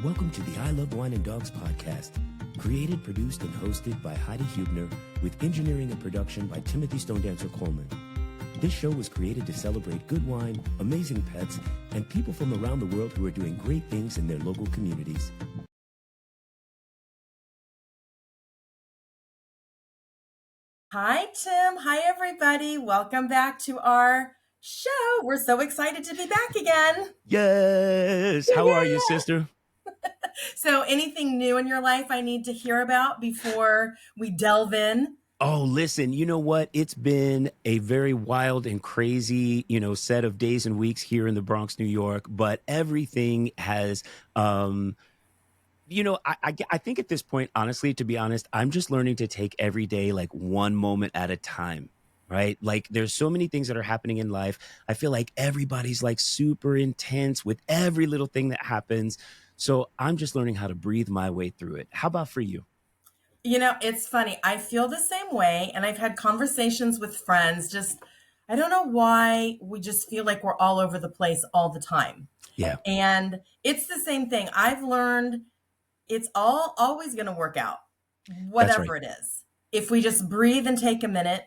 Welcome to the I Love Wine and Dogs podcast, created, produced, and hosted by Heidi Huebner, with engineering and production by Timothy StoneDancer Coleman. This show was created to celebrate good wine, amazing pets, and people from around the world who are doing great things in their local communities. Hi, Tim. Hi, everybody. Welcome back to our show. We're so excited to be back again. Yes! How are you, sister? So anything new in your life I need to hear about before we delve in? Oh, listen, you know what? It's been a very wild and crazy, set of days and weeks here in the Bronx, New York, but everything has, I think at this point, honestly, to be honest, I'm just learning to take every day like one moment at a time. Right. Like there's so many things that are happening in life. I feel like everybody's like super intense with every little thing that happens. So I'm just learning how to breathe my way through it. How about for you? It's funny. I feel the same way. And I've had conversations with friends. I don't know why we just feel like we're all over the place all the time. Yeah. And it's the same thing. I've learned it's always going to work out, whatever Right. it is. If we just breathe and take a minute.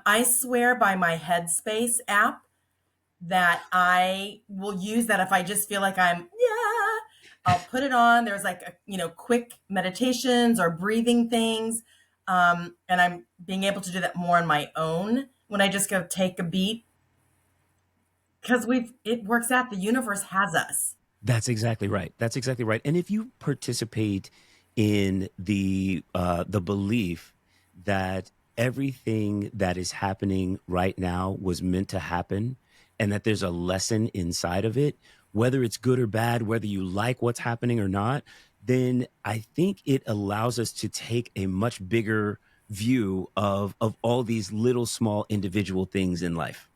I swear by my Headspace app that I will use that if I just feel like I'll put it on. There's like, quick meditations or breathing things. And I'm being able to do that more on my own when I just go take a beat because it works out. The universe has us. That's exactly right. That's exactly right. And if you participate in the belief that everything that is happening right now was meant to happen, and that there's a lesson inside of it, whether it's good or bad, whether you like what's happening or not, then I think it allows us to take a much bigger view of all these little small individual things in life.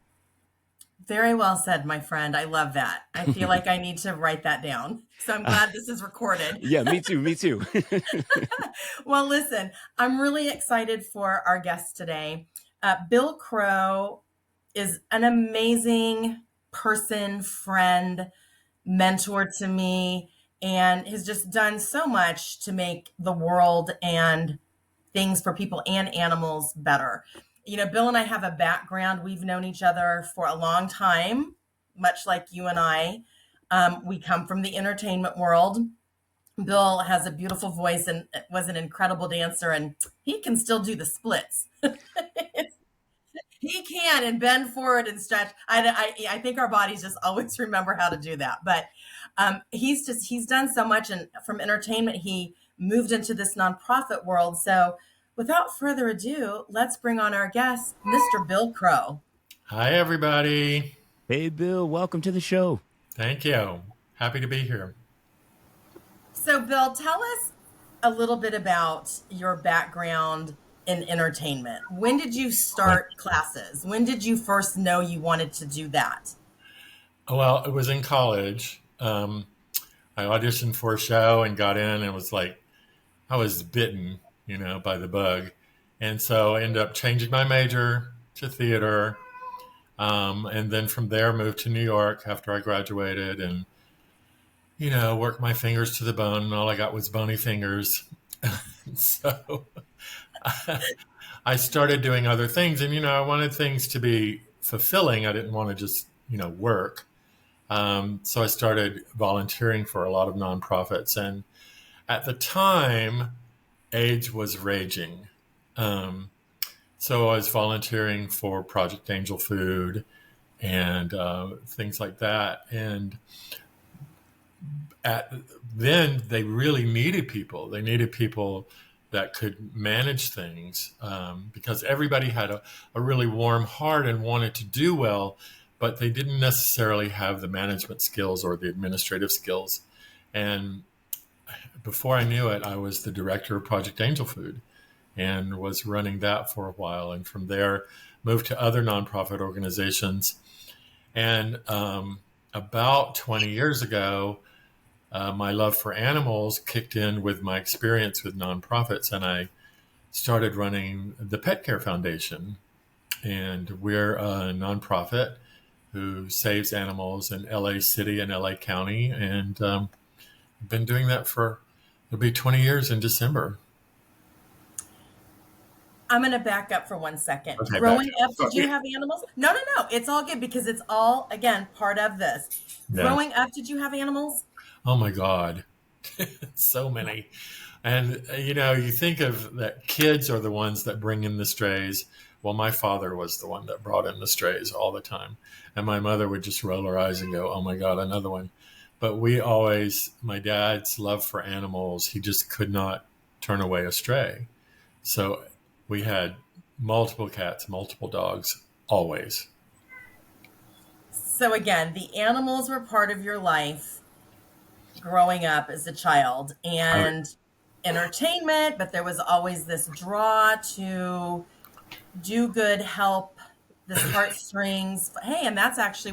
Very well said, my friend. I love that. I feel like I need to write that down. So I'm glad this is recorded. Yeah, me too. Me too. Well, listen, I'm really excited for our guest today. Bill Crowe is an amazing person, friend, mentor to me, and has just done so much to make the world and things for people and animals better. Bill and I have a background. We've known each other for a long time, much like you and I. We come from the entertainment world. Bill has a beautiful voice and was an incredible dancer, and he can still do the splits. He can and bend forward and stretch. I think our bodies just always remember how to do that. But he's done so much, and from entertainment, he moved into this nonprofit world. So without further ado, let's bring on our guest, Mr. Bill Crowe. Hi, everybody. Hey, Bill, welcome to the show. Thank you. Happy to be here. So, Bill, tell us a little bit about your background in entertainment. When did you start classes? When did you first know you wanted to do that? Well, it was in college. I auditioned for a show and got in, and it was like I was bitten, by the bug. And so I ended up changing my major to theater. And then from there moved to New York after I graduated and, worked my fingers to the bone, and all I got was bony fingers. So I started doing other things, and, I wanted things to be fulfilling. I didn't want to just, work. So I started volunteering for a lot of nonprofits. And at the time, AIDS was raging. So I was volunteering for Project Angel Food and things like that. And then they really needed people. They needed people that could manage things because everybody had a really warm heart and wanted to do well, but they didn't necessarily have the management skills or the administrative skills. And before I knew it, I was the director of Project Angel Food and was running that for a while. And from there, moved to other nonprofit organizations. And about 20 years ago, my love for animals kicked in with my experience with nonprofits, and I started running the Pet Care Foundation. And we're a nonprofit who saves animals in LA City and LA County. And I've been doing that it'll be 20 years in December. I'm going to back up for 1 second. Okay, Growing back up, did you have animals? No. It's all good because it's all, again, part of this. Yeah. Growing up, did you have animals? Oh my God. So many. And, you think of that kids are the ones that bring in the strays. Well, my father was the one that brought in the strays all the time. And my mother would just roll her eyes and go, oh my God, another one. But my dad's love for animals, he just could not turn away a stray. So we had multiple cats, multiple dogs, always. So again, the animals were part of your life growing up as a child, and entertainment, but there was always this draw to do good, help, this heartstrings. Hey, and that's actually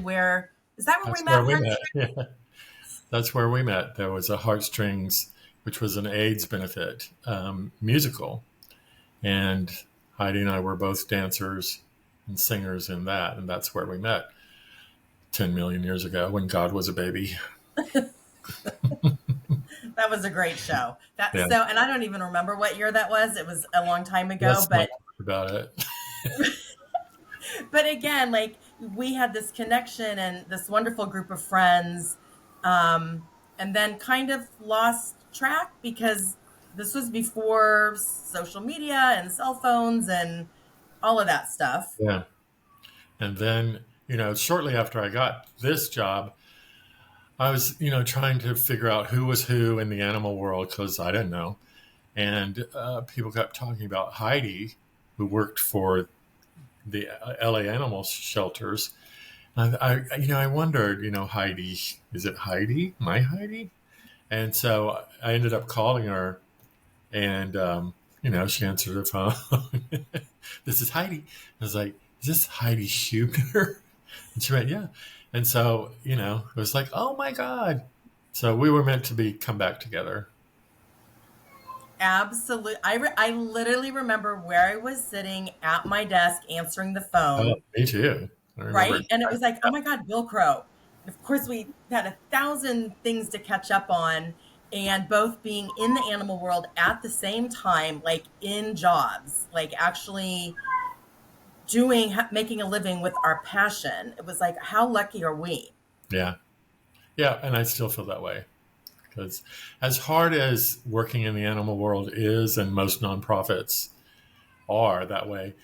is that where we met? Yeah. That's where we met. There was a Heartstrings, which was an AIDS benefit musical. And Heidi and I were both dancers and singers in that. And that's where we met 10 million years ago when God was a baby. That was a great show. Yeah. So, and I don't even remember what year that was. It was a long time ago, Let's but not talk about it. But again, like, we had this connection and this wonderful group of friends, and then kind of lost track because this was before social media and cell phones and all of that stuff. Yeah. And then, shortly after I got this job, I was, trying to figure out who was who in the animal world because I didn't know. And people kept talking about Heidi, who worked for the LA animal shelters. I wondered, Heidi, is it Heidi? My Heidi? And so I ended up calling her, and she answered the phone. This is Heidi. I was like, is this Heidi Huebner? And she went, yeah. And so, it was like, oh my God. So we were meant to come back together. Absolutely. I literally remember where I was sitting at my desk answering the phone. Oh, me too. Right? And it was like, oh my God, Bill Crowe. Of course, we had 1,000 things to catch up on, and both being in the animal world at the same time, like in jobs, like actually making a living with our passion. It was like, how lucky are we? Yeah. Yeah. And I still feel that way. Because as hard as working in the animal world is, and most nonprofits are that way,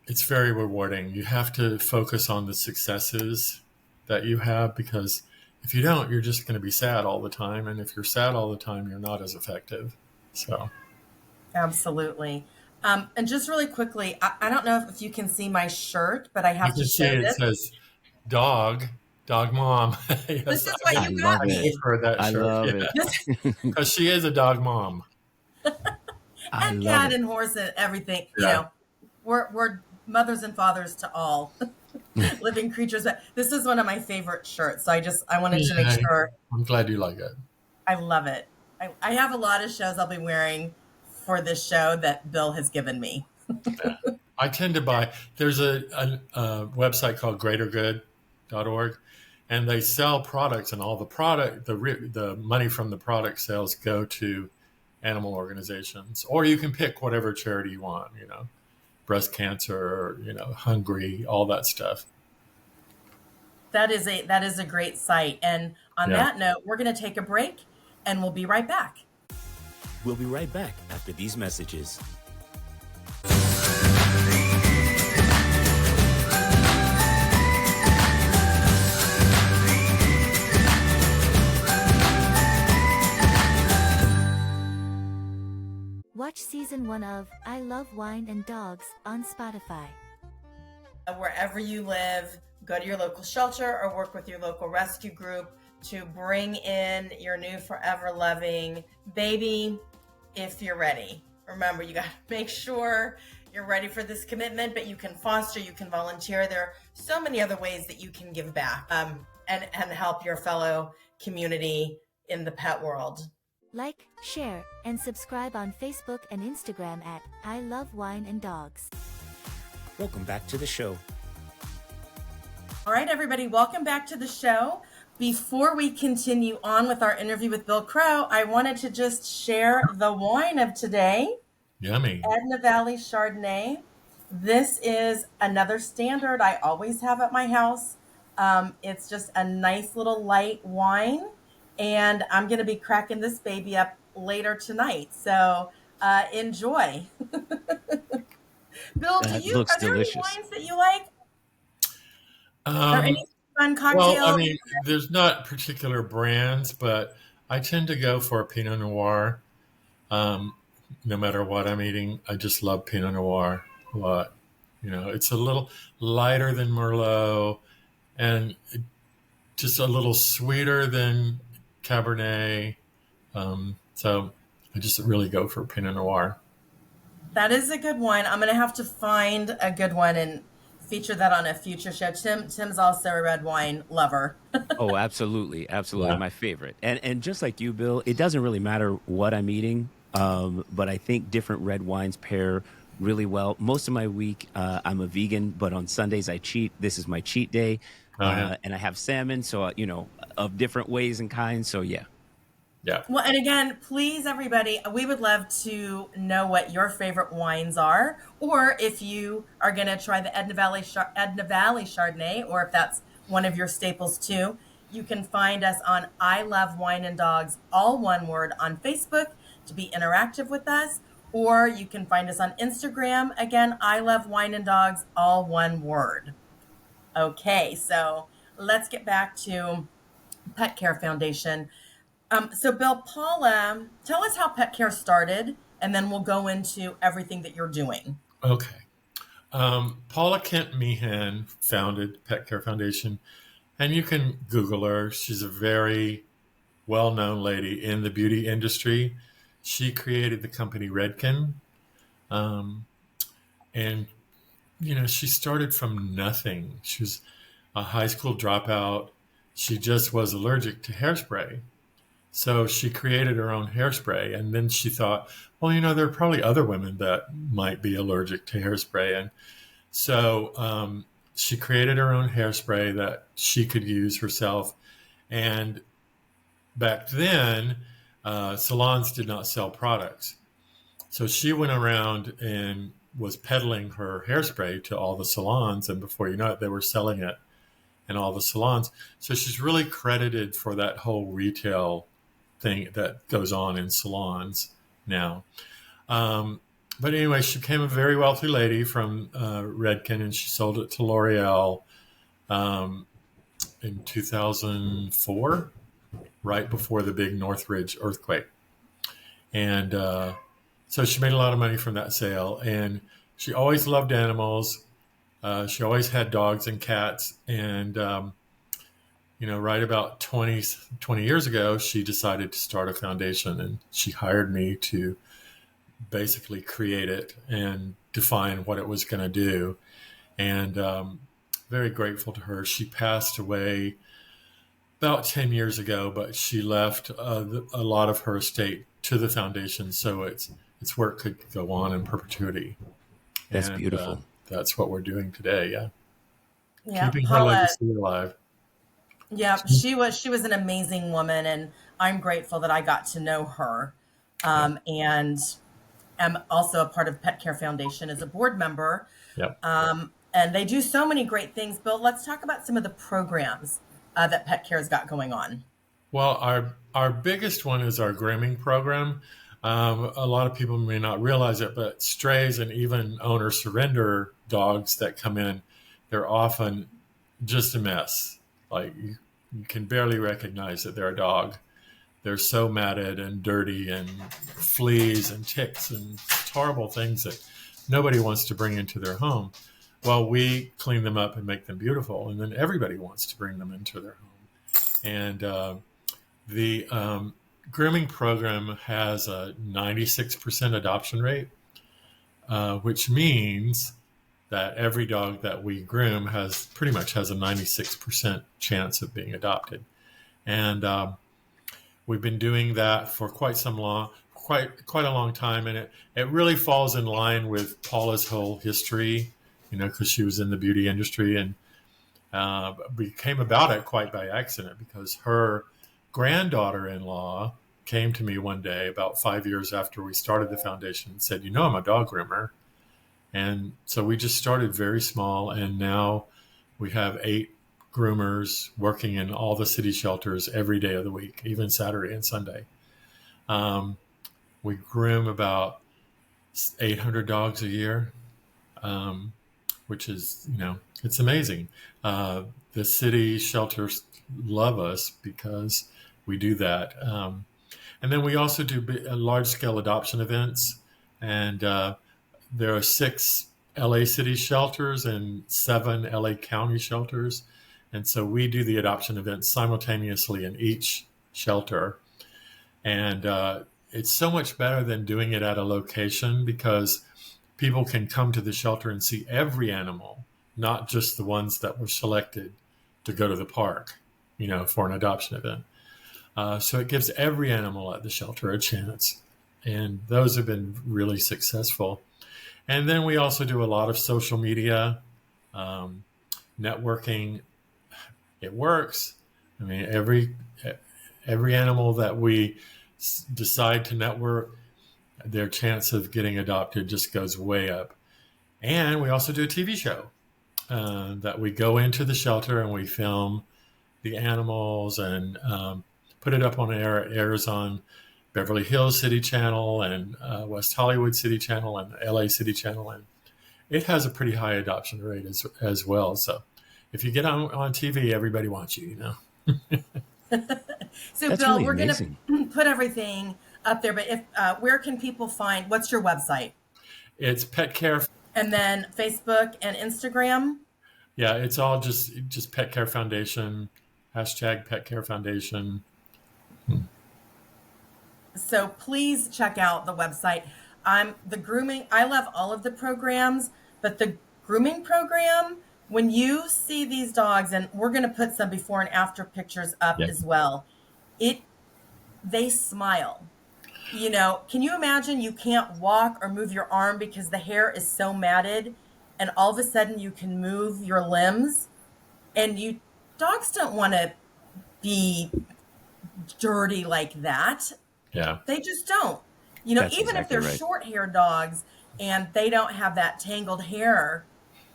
it's very rewarding. You have to focus on the successes that you have, because if you don't, you're just going to be sad all the time. And if you're sad all the time, you're not as effective. So. Absolutely. And just really quickly, I don't know if you can see my shirt, but I have to show this. It says dog mom. Yes, this is what you got me. I love it. Because she is a dog mom. And cat and horse and everything. Yeah. We're mothers and fathers to all living creatures. But this is one of my favorite shirts. So I wanted to make sure. I'm glad you like it. I love it. I have a lot of shows I'll be wearing for this show that Bill has given me. I tend to buy. There's a website called greatergood.org, and they sell products, and all the money from the product sales go to animal organizations, or you can pick whatever charity you want. Breast cancer, hungry, all that stuff. That is a great site. And on that note, we're going to take a break, and we'll be right back. We'll be right back after these messages. Watch season 1 of I Love Wine and Dogs on Spotify. Wherever you live, go to your local shelter or work with your local rescue group to bring in your new forever loving baby if you're ready. Remember, you got to make sure you're ready for this commitment, but you can foster, you can volunteer. There are so many other ways that you can give back and help your fellow community in the pet world. Like, share, and subscribe on Facebook and Instagram at I Love Wine and Dogs. Welcome back to the show. All right, everybody, welcome back to the show. before we continue on with our interview with Bill Crowe, I wanted to just share the wine of today, Yummy. Edna Valley Chardonnay. This is another standard I always have at my house. It's just a nice little light wine, and I'm going to be cracking this baby up later tonight. So enjoy. Bill, That looks are there any delicious. wines that you like? Or Um, any fun well, I cocktails? mean, there's not particular brands, but I tend to go for a Pinot Noir. Um, no matter what I'm eating, I just love Pinot Noir a lot. It's a little lighter than Merlot and just a little sweeter than Cabernet. So I just really go for Pinot Noir. That is a good one. I'm going to have to find a good one and feature that on a future show. Tim's also a red wine lover. Oh, absolutely, absolutely, Yeah. my favorite. And just like you, Bill, it doesn't really matter what I'm eating, but I think different red wines pair really well. Most of my week, I'm a vegan, but on Sundays I cheat. This is my cheat day, Oh, yeah. and I have salmon, so of different ways and kinds. So yeah. Yeah. Well, and again, please, everybody, we would love to know what your favorite wines are, or if you are going to try the Edna Valley Chardonnay, or if that's one of your staples too. You can find us on I Love Wine and Dogs, all one word, on Facebook to be interactive with us, or you can find us on Instagram. Again, I Love Wine and Dogs, all one word. Okay, so let's get back to Pet Care Foundation. So Bill, Paula, tell us how Pet Care started, and then we'll go into everything that you're doing. Okay. Paula Kent Meehan founded Pet Care Foundation, and you can Google her. She's a very well-known lady in the beauty industry. She created the company Redken, um, and she started from nothing. She was a high school dropout. She just was allergic to hairspray. So she created her own hairspray. And then she thought, well, there are probably other women that might be allergic to hairspray. And so she created her own hairspray that she could use herself. And back then, salons did not sell products. So she went around and was peddling her hairspray to all the salons. And before you know it, they were selling it in all the salons. So she's really credited for that whole retail thing that goes on in salons now. But anyway, she became a very wealthy lady from Redken, and she sold it to L'Oreal in 2004, right before the big Northridge earthquake. And so she made a lot of money from that sale. And she always loved animals. She always had dogs and cats. And right about 20 years ago, she decided to start a foundation, and she hired me to basically create it and define what it was going to do. And very grateful to her. She passed away about 10 years ago, but she left a lot of her estate to the foundation, so its work could go on in perpetuity. That's And beautiful. that's what we're doing today, yeah. Yeah, Keeping her Paula. legacy alive. Yeah, she was an amazing woman, and I'm grateful that I got to know her. And am also a part of Pet Care Foundation as a board member. Yep. And they do so many great things. Bill, let's talk about some of the programs that Pet Care's got going on. Well, our biggest one is our grooming program. A lot of people may not realize it, but strays and even owner surrender dogs that come in, they're often just a mess. Like you can barely recognize that they're a dog. They're so matted and dirty and fleas and ticks and horrible things that nobody wants to bring into their home. Well, we clean them up and make them beautiful, and then everybody wants to bring them into their home. And the grooming program has a 96% adoption rate, which means that every dog that we groom pretty much has a 96% chance of being adopted. And we've been doing that for quite a long time, and it really falls in line with Paula's whole history, because she was in the beauty industry, and We came about it quite by accident because her granddaughter-in-law came to me one day about 5 years after we started the foundation and said, I'm a dog groomer. And so we just started very small, and now we have 8 groomers working in all the city shelters every day of the week, even Saturday and Sunday. We groom about 800 dogs a year, which is, it's amazing. The city shelters love us because we do that. And then we also do large-scale adoption events. And there are 6 LA city shelters and 7 LA county shelters. And so we do the adoption events simultaneously in each shelter. And it's so much better than doing it at a location because people can come to the shelter and see every animal, not just the ones that were selected to go to the park, for an adoption event. So it gives every animal at the shelter a chance. And those have been really successful. And then we also do a lot of social media, networking. It works. I mean, every animal that we decide to network, their chance of getting adopted just goes way up. And we also do a TV show that we go into the shelter and we film the animals and put it up on air. It airs on Beverly Hills City Channel and West Hollywood City Channel and LA City Channel. And it has a pretty high adoption rate as well. So if you get on TV, everybody wants you, So That's Bill, really we're going amazing. to put everything up there, but if where can people find, what's your website? It's Pet Care. And then Facebook and Instagram? Yeah, it's all just Pet Care Foundation, hashtag Pet Care Foundation. So please check out the website. The grooming, I love all of the programs, but the grooming program, when you see these dogs, and we're going to put some before and after pictures up as well, they smile. Can you imagine you can't walk or move your arm because the hair is so matted, and all of a sudden you can move your limbs, and dogs don't want to be dirty like that. Yeah. They just don't. That's even if exactly they're right. short-haired dogs and they don't have that tangled hair,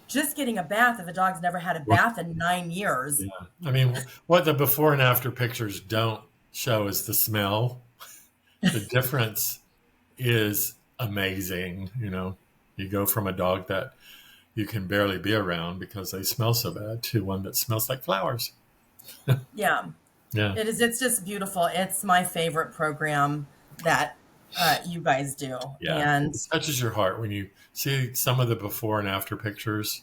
just getting a bath if a dog's never had a bath in 9 years. Yeah. I mean, what the before and after pictures don't show is the smell. The difference is amazing. You go from a dog that you can barely be around because they smell so bad to one that smells like flowers. Yeah. Yeah. It is. It's just beautiful. It's my favorite program that you guys do. Yeah. And it touches your heart when you see some of the before and after pictures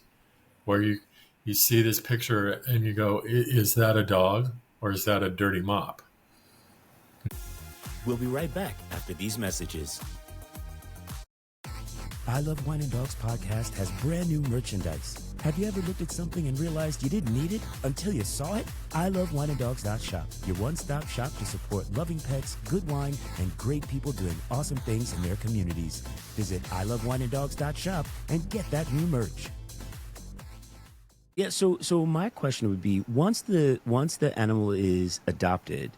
where you see this picture and you go, is that a dog or is that a dirty mop? We'll be right back after these messages. I Love Wine and Dogs podcast has brand new merchandise. Have you ever looked at something and realized you didn't need it until you saw it? ilovewineanddogs.shop, your one-stop shop to support loving pets, good wine, and great people doing awesome things in their communities. Visit ilovewineanddogs.shop and get that new merch. Yeah, so my question would be, once the animal is adopted,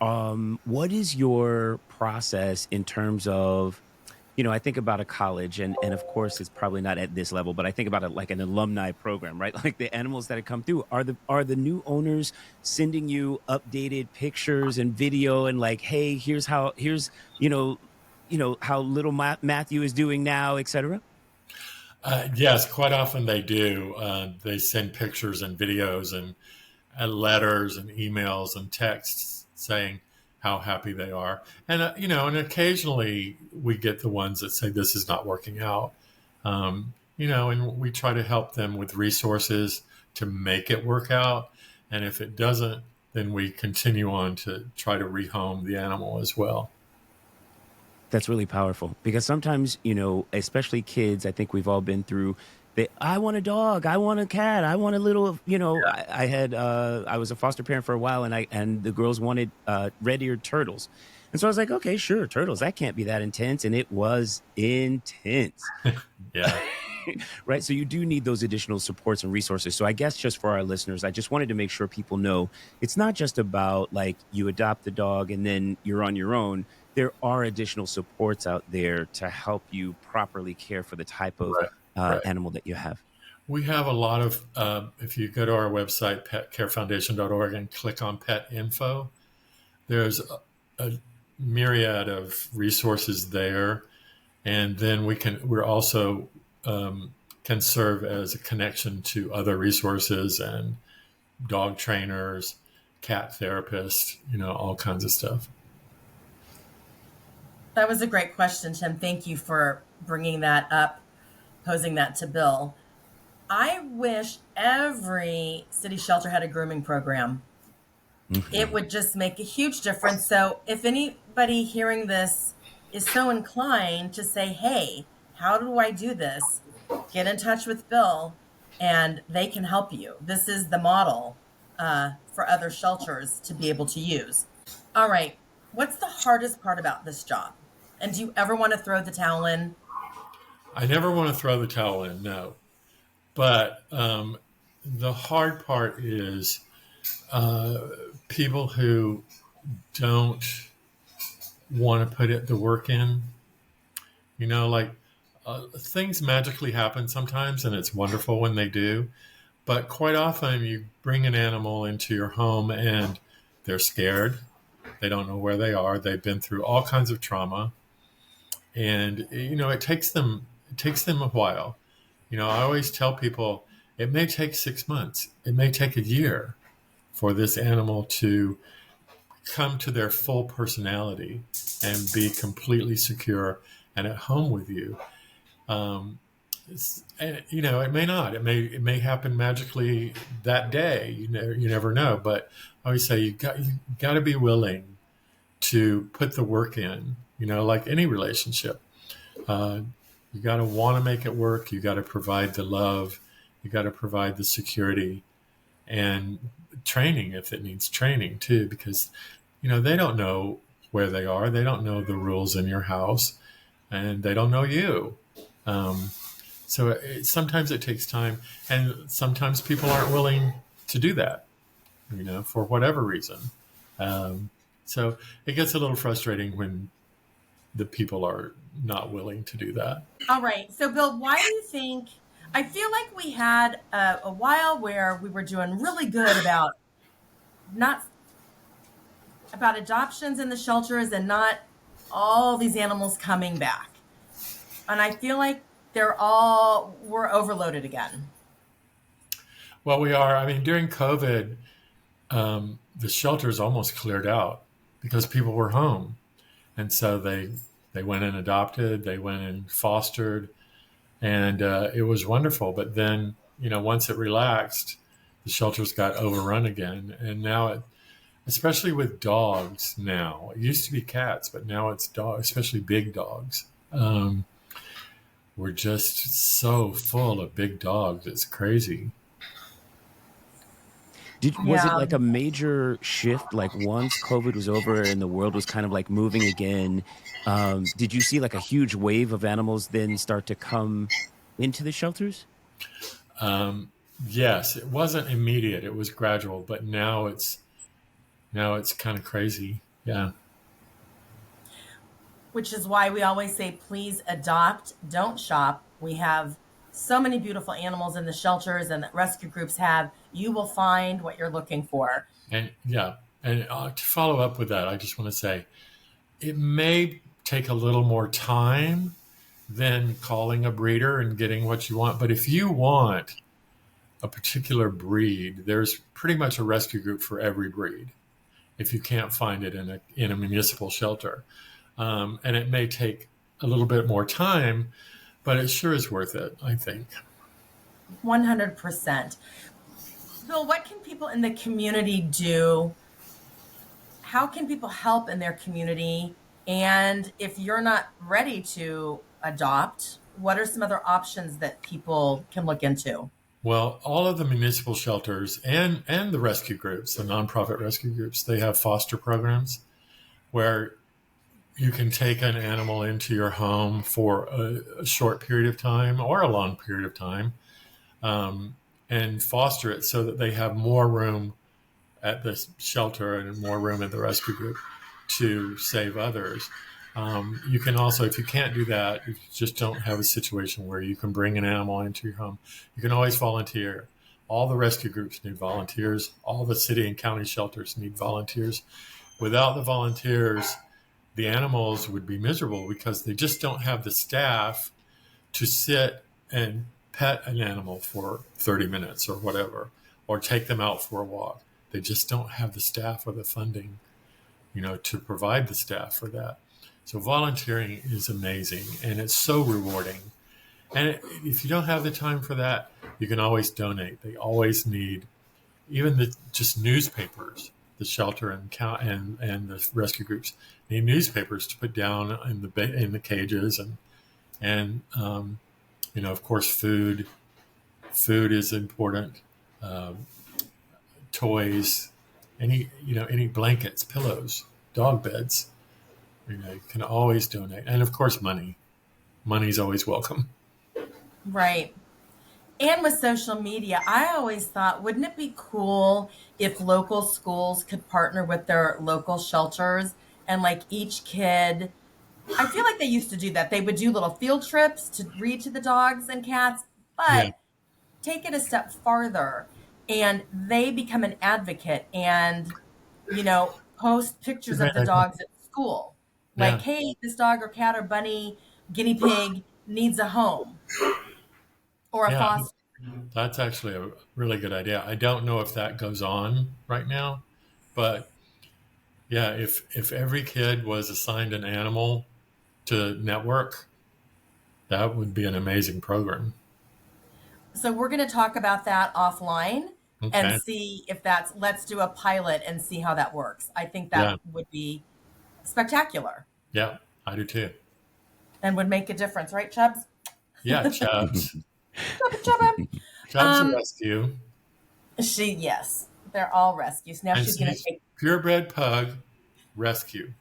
what is your process in terms of, I think about a college, and of course it's probably not at this level, but I think about it like an alumni program, right? Like the animals that have come through. Are the new owners sending you updated pictures and video and like, hey, here's how little Matthew is doing now, etc.? Yes, quite often they do. They send pictures and videos and letters and emails and texts saying how happy they are. And, and occasionally we get the ones that say this is not working out, and we try to help them with resources to make it work out. And if it doesn't, then we continue on to try to rehome the animal as well. That's really powerful because sometimes, especially kids, I think we've all been through. I want a dog. I want a cat. I want a little, I was a foster parent for a while and the girls wanted red-eared turtles. And so I was like, okay, sure, turtles. That can't be that intense. And it was intense. Yeah. Right. So you do need those additional supports and resources. So I guess just for our listeners, I just wanted to make sure people know it's not just about like you adopt the dog and then you're on your own. There are additional supports out there to help you properly care for the type of Right. Right. animal that you have. We have a lot of, if you go to our website, petcarefoundation.org, and click on pet info, there's a myriad of resources there. And then we're also can serve as a connection to other resources and dog trainers, cat therapists, all kinds of stuff. That was a great question, Tim. Thank you for bringing that up, posing that to Bill. I wish every city shelter had a grooming program. Mm-hmm. It would just make a huge difference. So if anybody hearing this is so inclined to say, hey, how do I do this? Get in touch with Bill and they can help you. This is the model for other shelters to be able to use. All right. What's the hardest part about this job? And do you ever want to throw the towel in? I never want to throw the towel in, no. But the hard part is people who don't want to put the work in. Things magically happen sometimes, and it's wonderful when they do. But quite often you bring an animal into your home and they're scared. They don't know where they are. They've been through all kinds of trauma. And, it takes them a while. I always tell people it may take 6 months. It may take a year for this animal to come to their full personality and be completely secure and at home with you. It may not. It may happen magically that day. You never know. But I always say you got to be willing to put the work in. Like any relationship, you got to want to make it work. You got to provide the love. You got to provide the security and training if it needs training too, because they don't know where they are. They don't know the rules in your house, and they don't know you. So sometimes it takes time, and sometimes people aren't willing to do that, for whatever reason. So it gets a little frustrating when the people are not willing to do that. All right. So, Bill, why do you think? I feel like we had a while where we were doing really good about adoptions in the shelters and not all these animals coming back. And I feel like we're overloaded again. Well, we are. I mean, during COVID, the shelters almost cleared out because people were home. And so they went and adopted, they went and fostered, and it was wonderful. But then, once it relaxed, the shelters got overrun again. And now, especially with dogs now, it used to be cats, but now it's dogs, especially big dogs. We're just so full of big dogs. It's crazy. Was it like a major shift? Like once COVID was over and the world was kind of like moving again, did you see like a huge wave of animals then start to come into the shelters? Yes, it wasn't immediate. It was gradual, but now it's kind of crazy. Yeah. Which is why we always say, please adopt, don't shop. We have so many beautiful animals in the shelters and that rescue groups have. You will find what you're looking for. And to follow up with that, I just want to say it may take a little more time than calling a breeder and getting what you want. But if you want a particular breed, there's pretty much a rescue group for every breed if you can't find it in a municipal shelter. And it may take a little bit more time, but it sure is worth it, I think. 100%. Bill, what can people in the community do? How can people help in their community? And if you're not ready to adopt, what are some other options that people can look into? Well, all of the municipal shelters and the rescue groups, the nonprofit rescue groups, they have foster programs where you can take an animal into your home for a short period of time or a long period of time, and foster it so that they have more room at the shelter and more room at the rescue group to save others. You can also, if you can't do that, if you just don't have a situation where you can bring an animal into your home, you can always volunteer. All the rescue groups need volunteers. All the city and county shelters need volunteers. Without the volunteers, the animals would be miserable because they just don't have the staff to sit and pet an animal for 30 minutes or whatever, or take them out for a walk. They just don't have the staff or the funding, to provide the staff for that. So volunteering is amazing, and it's so rewarding. And if you don't have the time for that, you can always donate. They always need, even just newspapers. The shelter and the rescue groups need newspapers to put down in the cages, and of course, food. Food is important. Toys, any blankets, pillows, dog beds. You can always donate, and of course, money. Money's always welcome. Right. And with social media, I always thought, wouldn't it be cool if local schools could partner with their local shelters and like each kid, I feel like they used to do that. They would do little field trips to read to the dogs and cats, but take it a step farther and they become an advocate and, post pictures of the dogs at school. Like, hey, this dog or cat or bunny, guinea pig needs a home or a foster. That's actually a really good idea. I don't know if that goes on right now, but if every kid was assigned an animal to network, that would be an amazing program. So we're going to talk about that offline and see if let's do a pilot and see how that works. I think that would be spectacular. Yeah, I do too. And would make a difference, right, Chubbs? Yeah, Chubbs. Chubbs Chubbs a rescue. Yes, they're all rescues. Now she's going to take purebred pug rescue.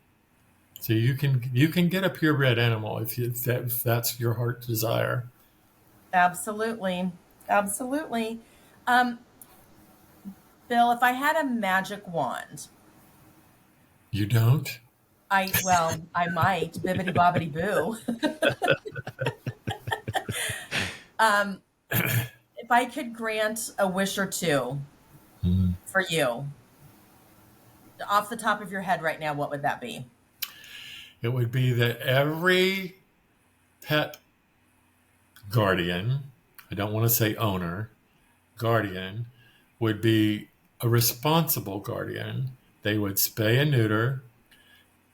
So you can get a purebred animal if that's your heart's desire. Absolutely. Bill, if I had a magic wand. You don't? I might. Bibbidi bobbidi boo. If I could grant a wish or two for you, off the top of your head right now, what would that be? It would be that every pet guardian, I don't want to say owner, guardian, would be a responsible guardian. They would spay and neuter,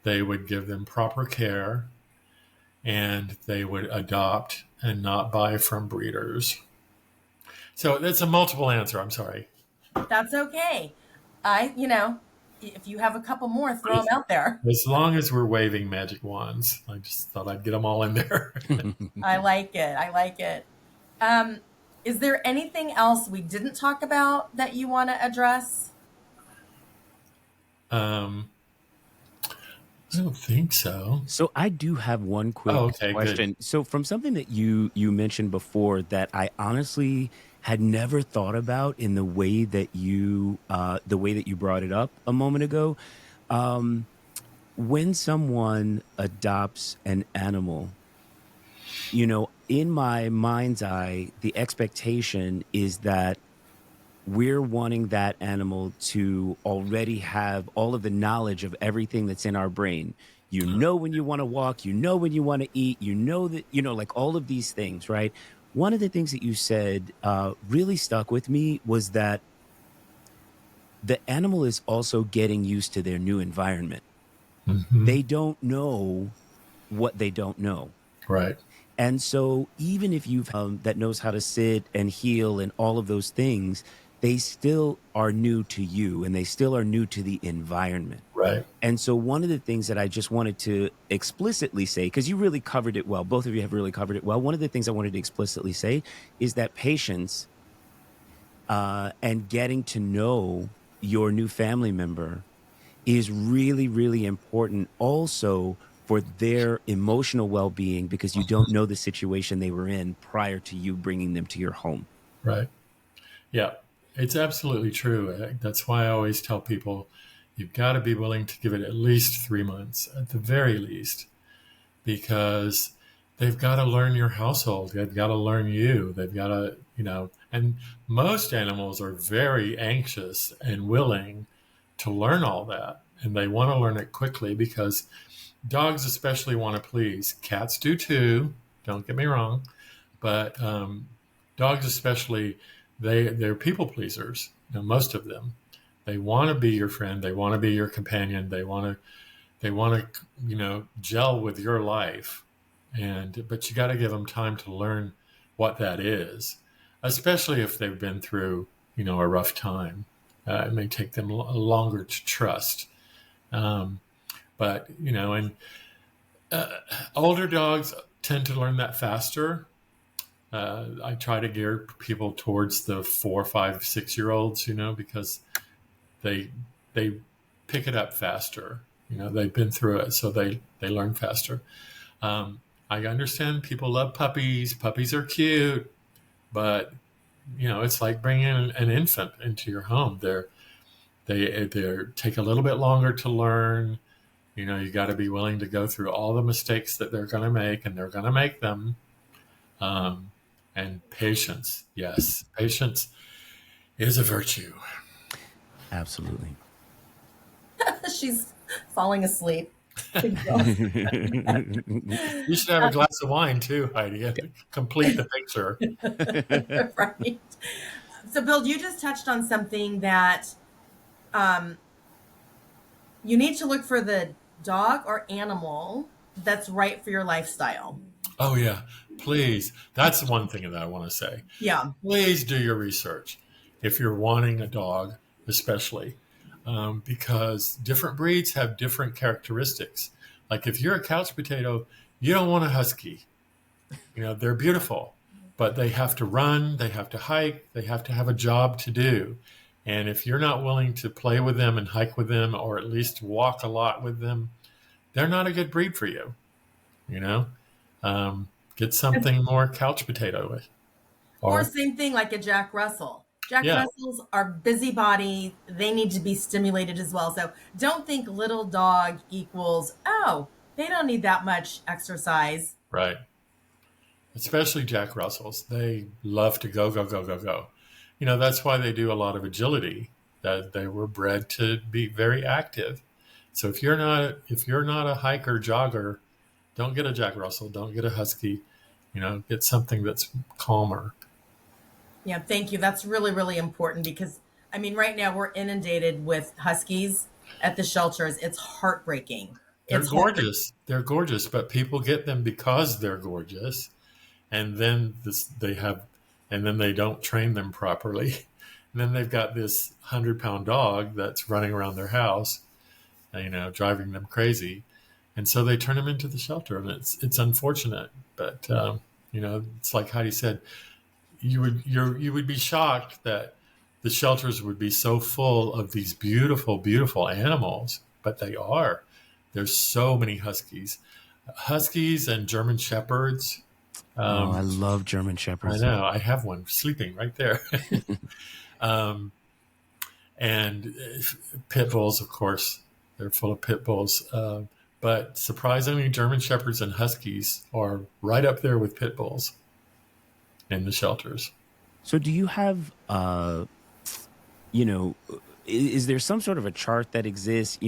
they would give them proper care, and they would adopt and not buy from breeders. So that's a multiple answer. I'm sorry. That's okay. If you have a couple more, throw them out there. As long as we're waving magic wands. I just thought I'd get them all in there. I like it. Is there anything else we didn't talk about that you want to address? I don't think so. So I do have one quick question. Good. So from something that you mentioned before that I honestly had never thought about in the way that you brought it up a moment ago, when someone adopts an animal, in my mind's eye, the expectation is that we're wanting that animal to already have all of the knowledge of everything that's in our brain. When you want to walk, when you want to eat, that, like all of these things, right? One of the things that you said really stuck with me was that the animal is also getting used to their new environment. Mm-hmm. They don't know what they don't know. Right. And so even if you've that knows how to sit and heel and all of those things, they still are new to you and they still are new to the environment. Right. And so one of the things that I just wanted to explicitly say, because you really covered it well, both of you have really covered it well. One of the things I wanted to explicitly say is that patience and getting to know your new family member is really, really important also for their emotional well-being because you don't know the situation they were in prior to you bringing them to your home. Right. Yeah, it's absolutely true. That's why I always tell people you've got to be willing to give it at least 3 months, at the very least, because they've got to learn your household. They've got to learn you. They've got to, and most animals are very anxious and willing to learn all that. And they want to learn it quickly because dogs especially want to please. Cats do too, don't get me wrong. But dogs especially, they're people pleasers, most of them. They want to be your friend. They want to be your companion. They want to, gel with your life. But you got to give them time to learn what that is, especially if they've been through, a rough time. It may take them longer to trust. But, older dogs tend to learn that faster. I try to gear people towards the 4, 5, 6-year-olds, because they pick it up faster. They've been through it, so they learn faster. I understand people love puppies. Puppies are cute, but it's like bringing an infant into your home. They take a little bit longer to learn. You got to be willing to go through all the mistakes that they're going to make, and they're going to make them. And patience, yes, patience is a virtue. Absolutely. She's falling asleep. You should have a glass of wine too, Heidi, to complete the picture. Right. So, Bill, you just touched on something that you need to look for the dog or animal that's right for your lifestyle. Oh, yeah. Please. That's the one thing that I want to say. Yeah. Please do your research if you're wanting a dog, especially, because different breeds have different characteristics. Like if you're a couch potato, you don't want a husky. They're beautiful, but they have to run, they have to hike, they have to have a job to do. And if you're not willing to play with them and hike with them, or at least walk a lot with them, they're not a good breed for you. Get something more couch potato. Or same thing like a Jack Russell. Jack Russells are busybody. They need to be stimulated as well. So don't think little dog equals, they don't need that much exercise. Right. Especially Jack Russells. They love to go, go, go, go, go. That's why they do a lot of agility. That they were bred to be very active. So if you're not a hiker, jogger, don't get a Jack Russell. Don't get a husky. Get something that's calmer. Yeah, thank you. That's really, really important because, right now we're inundated with huskies at the shelters. It's heartbreaking. They're gorgeous. They're gorgeous, but people get them because they're gorgeous, and then they don't train them properly, and then they've got this 100-pound dog that's running around their house, driving them crazy. And so they turn them into the shelter, and it's unfortunate. But it's like Heidi said, you would be shocked that the shelters would be so full of these beautiful, beautiful animals. But they are. There's so many huskies and German shepherds. I love German shepherds. I know. I have one sleeping right there. And pit bulls, of course, they're full of pit bulls. But surprisingly, German shepherds and huskies are right up there with pit bulls in the shelters. So do you have, is there some sort of a chart that exists?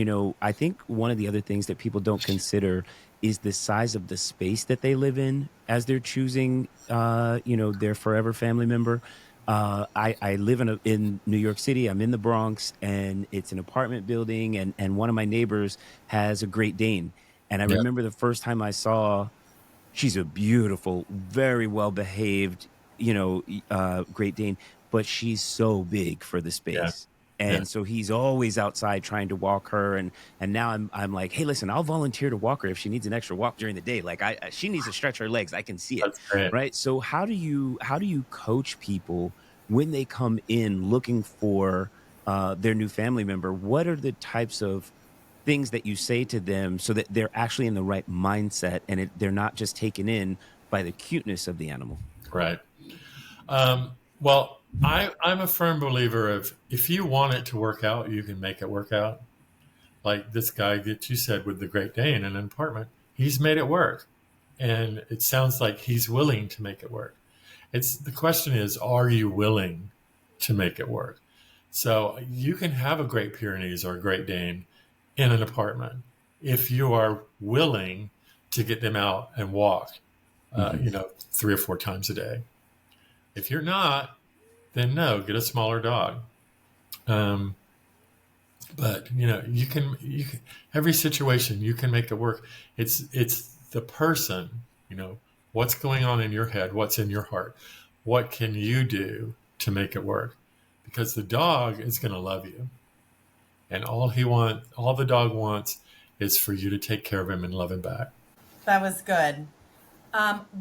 I think one of the other things that people don't consider is the size of the space that they live in as they're choosing, their forever family member. I live in New York City. I'm in the Bronx, and it's an apartment building, and one of my neighbors has a Great Dane. And I remember the first time I saw, she's a beautiful, very well-behaved, Great Dane, but she's so big for the space. Yeah. And so he's always outside trying to walk her. And now I'm like, hey, listen, I'll volunteer to walk her if she needs an extra walk during the day. Like she needs to stretch her legs. I can see it. That's great. Right. So how do you coach people when they come in looking for their new family member? What are the types of things that you say to them so that they're actually in the right mindset and they're not just taken in by the cuteness of the animal. Right. Well, I'm a firm believer of if you want it to work out, you can make it work out. Like this guy that you said with the Great Dane in an apartment, he's made it work. And it sounds like he's willing to make it work. The question is, are you willing to make it work? So you can have a Great Pyrenees or a Great Dane in an apartment if you are willing to get them out and walk, 3 or 4 times a day. If you're not, then no, get a smaller dog. But you can every situation you can make it work. It's the person, what's going on in your head, what's in your heart, what can you do to make it work? Because the dog is going to love you, and all the dog wants is for you to take care of him and love him back. That was good.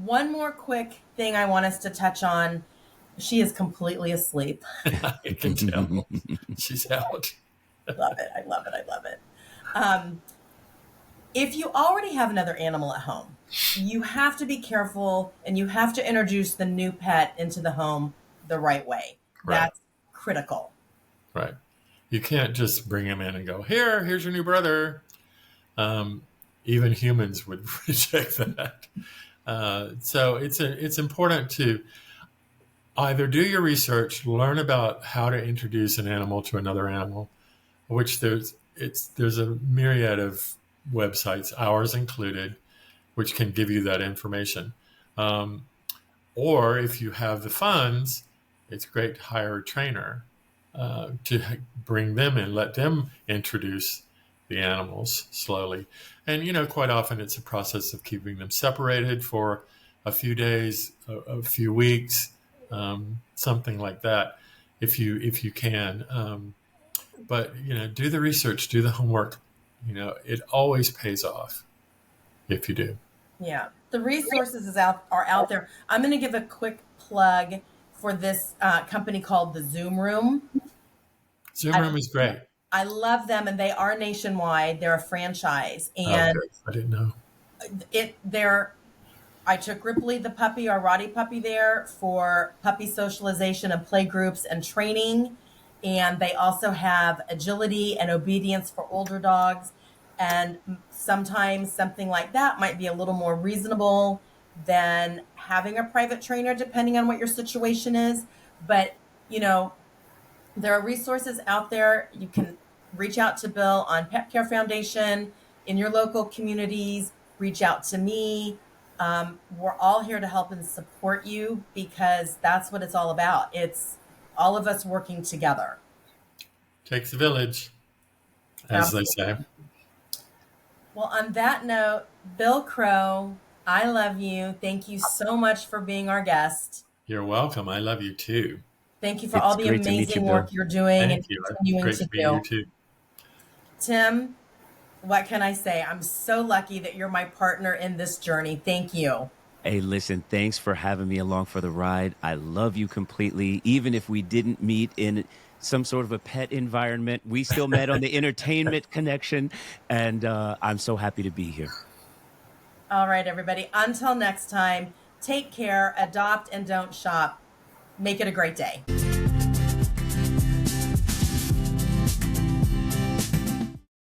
One more quick thing I want us to touch on. She is completely asleep. I can tell. She's out. Love it. I love it. I love it. If you already have another animal at home, you have to be careful and you have to introduce the new pet into the home the right way. Right. That's critical. Right. You can't just bring him in and go, here's your new brother. Even humans would reject that. So it's important to either do your research, learn about how to introduce an animal to another animal, which there's a myriad of websites, ours included, which can give you that information. Or if you have the funds, it's great to hire a trainer to bring them in, let them introduce the animals slowly. And, quite often it's a process of keeping them separated for a few days, a few weeks, something like that, if you can. But, do the research, do the homework. It always pays off if you do. Yeah. The resources are out there. I'm going to give a quick plug for this company called the Zoom Room. Zoom Room is great. I love them, and they are nationwide. They're a franchise, and I didn't know. I took Ripley the puppy, our Roddy puppy, there for puppy socialization and play groups and training. And they also have agility and obedience for older dogs. And sometimes something like that might be a little more reasonable than having a private trainer, depending on what your situation is. But, there are resources out there. You can reach out to Bill on Pet Care Foundation in your local communities. Reach out to me. We're all here to help and support you because that's what it's all about. It's all of us working together. Takes a village, as they say. Well, on that note, Bill Crowe, I love you. Thank you so much for being our guest. You're welcome. I love you too. Thank you for all the amazing work you're doing and continuing to do. You too. Tim, what can I say? I'm so lucky that you're my partner in this journey. Thank you. Hey, listen, thanks for having me along for the ride. I love you completely. Even if we didn't meet in some sort of a pet environment, we still met on the entertainment connection, and I'm so happy to be here. All right, everybody. Until next time, take care, adopt, and don't shop. Make it a great day.